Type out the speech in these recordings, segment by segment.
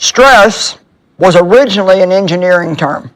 Stress was originally an engineering term.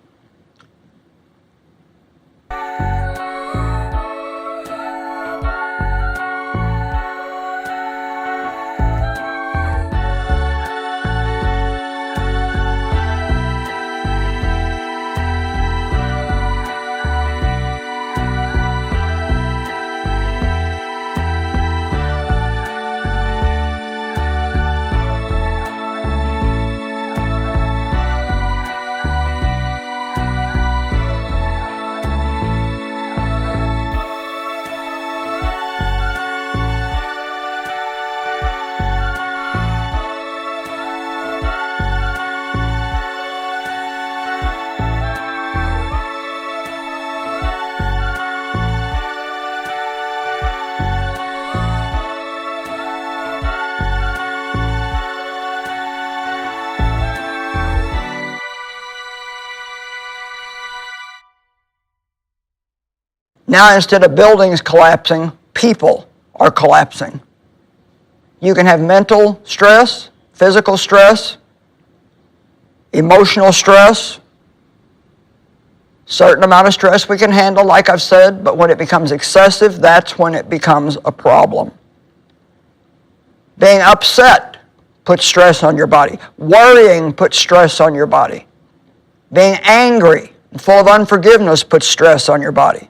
Now, instead of buildings collapsing, people are collapsing. You can have mental stress, physical stress, emotional stress. Certain amount of stress we can handle, like I've said, but when it becomes excessive, that's when it becomes a problem. Being upset puts stress on your body. Worrying puts stress on your body. Being angry and full of unforgiveness puts stress on your body.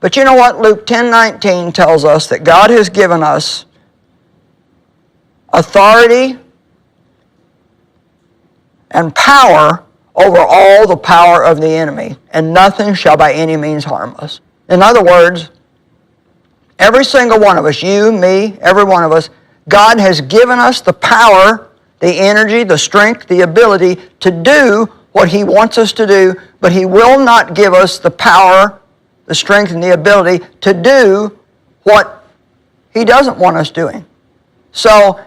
But you know what? Luke 10:19 tells us that God has given us authority and power over all the power of the enemy, and nothing shall by any means harm us. In other words, every single one of us, you, me, every one of us, God has given us the power, the energy, the strength, the ability to do what He wants us to do, but He will not give us the power, the strength, and the ability to do what He doesn't want us doing. So,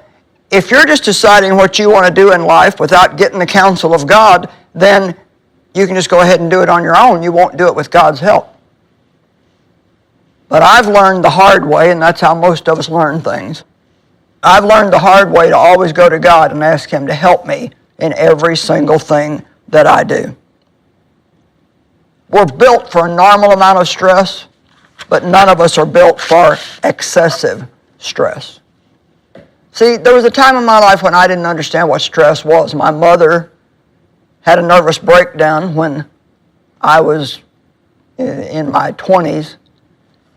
if you're just deciding what you want to do in life without getting the counsel of God, then you can just go ahead and do it on your own. You won't do it with God's help. But I've learned the hard way, and that's how most of us learn things. I've learned the hard way to always go to God and ask Him to help me in every single thing that I do. We're built for a normal amount of stress, but none of us are built for excessive stress. See, there was a time in my life when I didn't understand what stress was. My mother had a nervous breakdown when I was in my 20s,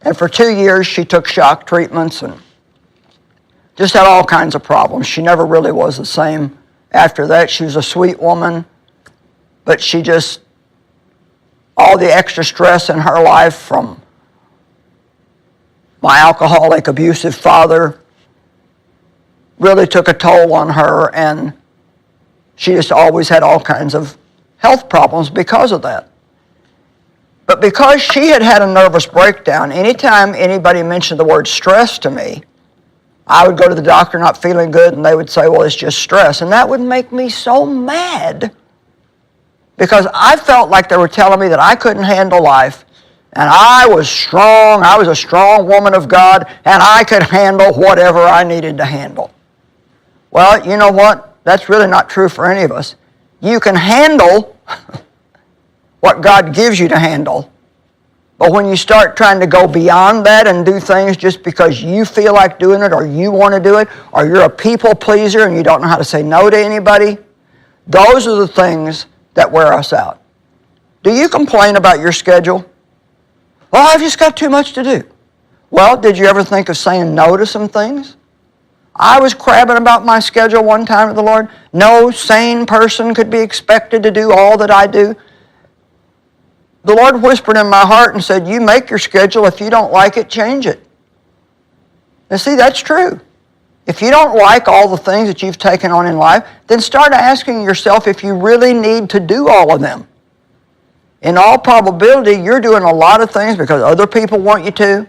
and for 2 years she took shock treatments and just had all kinds of problems. She never really was the same after that. She was a sweet woman, but she just, all the extra stress in her life from my alcoholic, abusive father really took a toll on her, and she just always had all kinds of health problems because of that. But because she had had a nervous breakdown, anytime anybody mentioned the word stress to me, I would go to the doctor not feeling good, and they would say, well, it's just stress. And that would make me so mad, because I felt like they were telling me that I couldn't handle life, and I was strong, I was a strong woman of God, and I could handle whatever I needed to handle. Well, you know what? That's really not true for any of us. You can handle what God gives you to handle, but when you start trying to go beyond that and do things just because you feel like doing it, or you want to do it, or you're a people pleaser and you don't know how to say no to anybody, those are the things that wear us out. Do you complain about your schedule? Well, I've just got too much to do. Well, did you ever think of saying no to some things? I was crabbing about my schedule one time with the Lord. No sane person could be expected to do all that I do. The Lord whispered in my heart and said, you make your schedule. If you don't like it, change it. Now see, that's true. If you don't like all the things that you've taken on in life, then start asking yourself if you really need to do all of them. In all probability, you're doing a lot of things because other people want you to,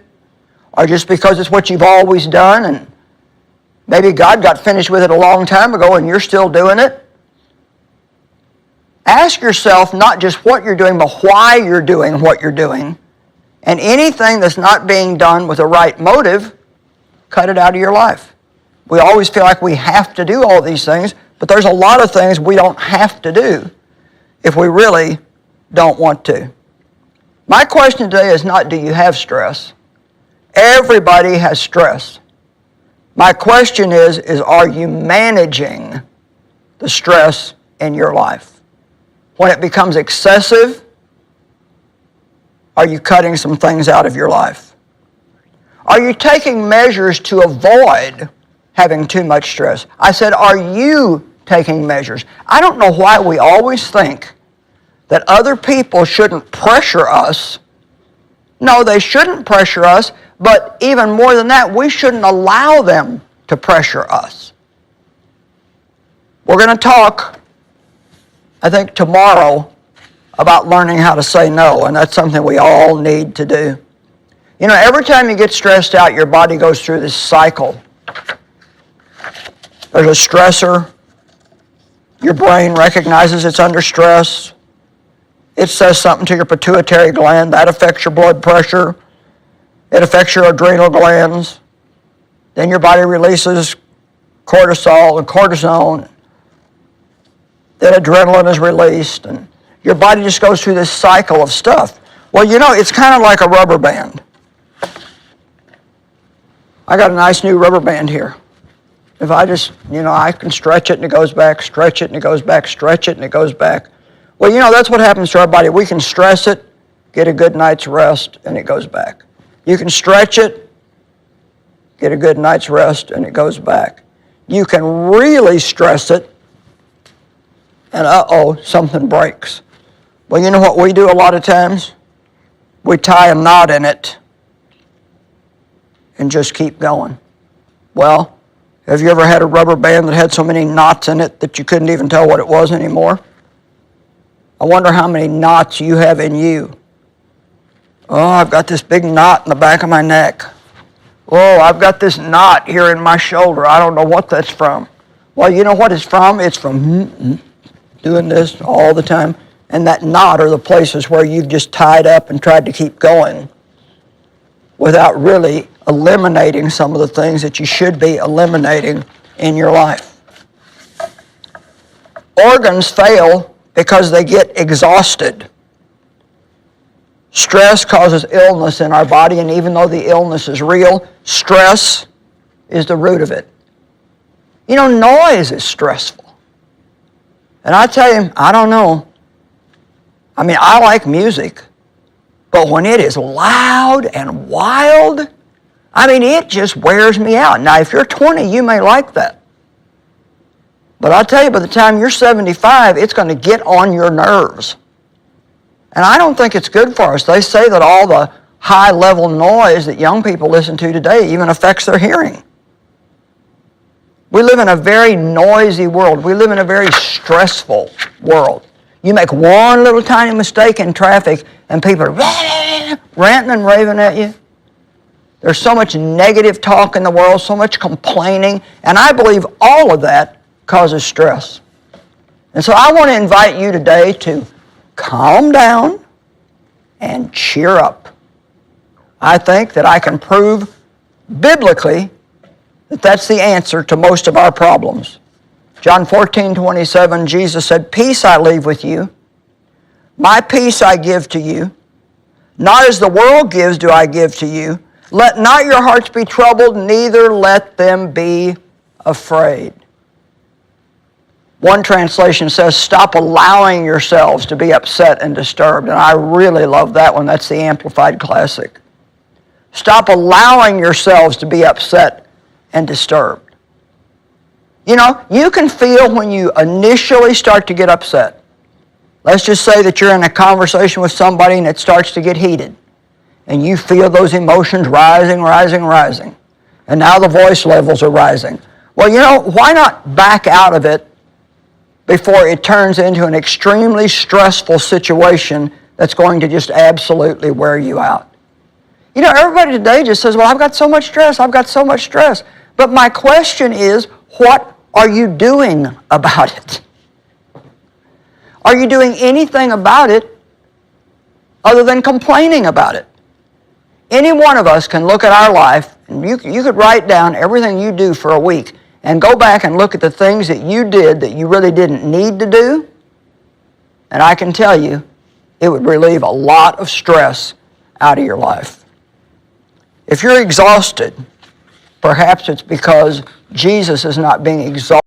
or just because it's what you've always done, and maybe God got finished with it a long time ago and you're still doing it. Ask yourself not just what you're doing, but why you're doing what you're doing. And anything that's not being done with a right motive, cut it out of your life. We always feel like we have to do all these things, But there's a lot of things we don't have to do if we really don't want to. My question today is not, do you have stress? Everybody has stress. My question is are you managing the stress in your life? When it becomes excessive, are you cutting some things out of your life? Are you taking measures to avoid having too much stress? I said, are you taking measures? I don't know why we always think that other people shouldn't pressure us. No, they shouldn't pressure us, but even more than that, we shouldn't allow them to pressure us. We're going to talk, I think, tomorrow about learning how to say no, and that's something we all need to do. You know, every time you get stressed out, your body goes through this cycle. There's a stressor. Your brain recognizes it's under stress. It says something to your pituitary gland. That affects your blood pressure. It affects your adrenal glands. Then your body releases cortisol and cortisone. Then adrenaline is released, and your body just goes through this cycle of stuff. Well, you know, it's kind of like a rubber band. I got a nice new rubber band here. If I just, I can stretch it and it goes back, stretch it and it goes back, stretch it and it goes back. Well, that's what happens to our body. We can stress it, get a good night's rest, and it goes back. You can stretch it, get a good night's rest, and it goes back. You can really stress it, and something breaks. Well, you know what we do a lot of times? We tie a knot in it and just keep going. Well, have you ever had a rubber band that had so many knots in it that you couldn't even tell what it was anymore? I wonder how many knots you have in you. Oh, I've got this big knot in the back of my neck. Oh, I've got this knot here in my shoulder. I don't know what that's from. Well, you know what it's from? It's from doing this all the time. And that knot are the places where you've just tied up and tried to keep going without really eliminating some of the things that you should be eliminating in your life. Organs fail because they get exhausted. Stress causes illness in our body, and even though the illness is real, stress is the root of it. Noise is stressful. And I tell you, I don't know. I like music, but when it is loud and wild, it just wears me out. Now, if you're 20, you may like that. But I'll tell you, by the time you're 75, it's going to get on your nerves. And I don't think it's good for us. They say that all the high-level noise that young people listen to today even affects their hearing. We live in a very noisy world. We live in a very stressful world. You make one little tiny mistake in traffic and people are ranting and raving at you. There's so much negative talk in the world, so much complaining, and I believe all of that causes stress. And so I want to invite you today to calm down and cheer up. I think that I can prove biblically that that's the answer to most of our problems. John 14:27, Jesus said, "Peace I leave with you. My peace I give to you. Not as the world gives do I give to you. Let not your hearts be troubled, neither let them be afraid." One translation says, "Stop allowing yourselves to be upset and disturbed." And I really love that one. That's the Amplified Classic. Stop allowing yourselves to be upset and disturbed. You can feel when you initially start to get upset. Let's just say that you're in a conversation with somebody and it starts to get heated. And you feel those emotions rising, rising, rising. And now the voice levels are rising. Well, why not back out of it before it turns into an extremely stressful situation that's going to just absolutely wear you out? Everybody today just says, well, I've got so much stress, I've got so much stress. But my question is, what are you doing about it? Are you doing anything about it other than complaining about it? Any one of us can look at our life, and you could write down everything you do for a week, and go back and look at the things that you did that you really didn't need to do, and I can tell you, it would relieve a lot of stress out of your life. If you're exhausted, perhaps it's because Jesus is not being exalted.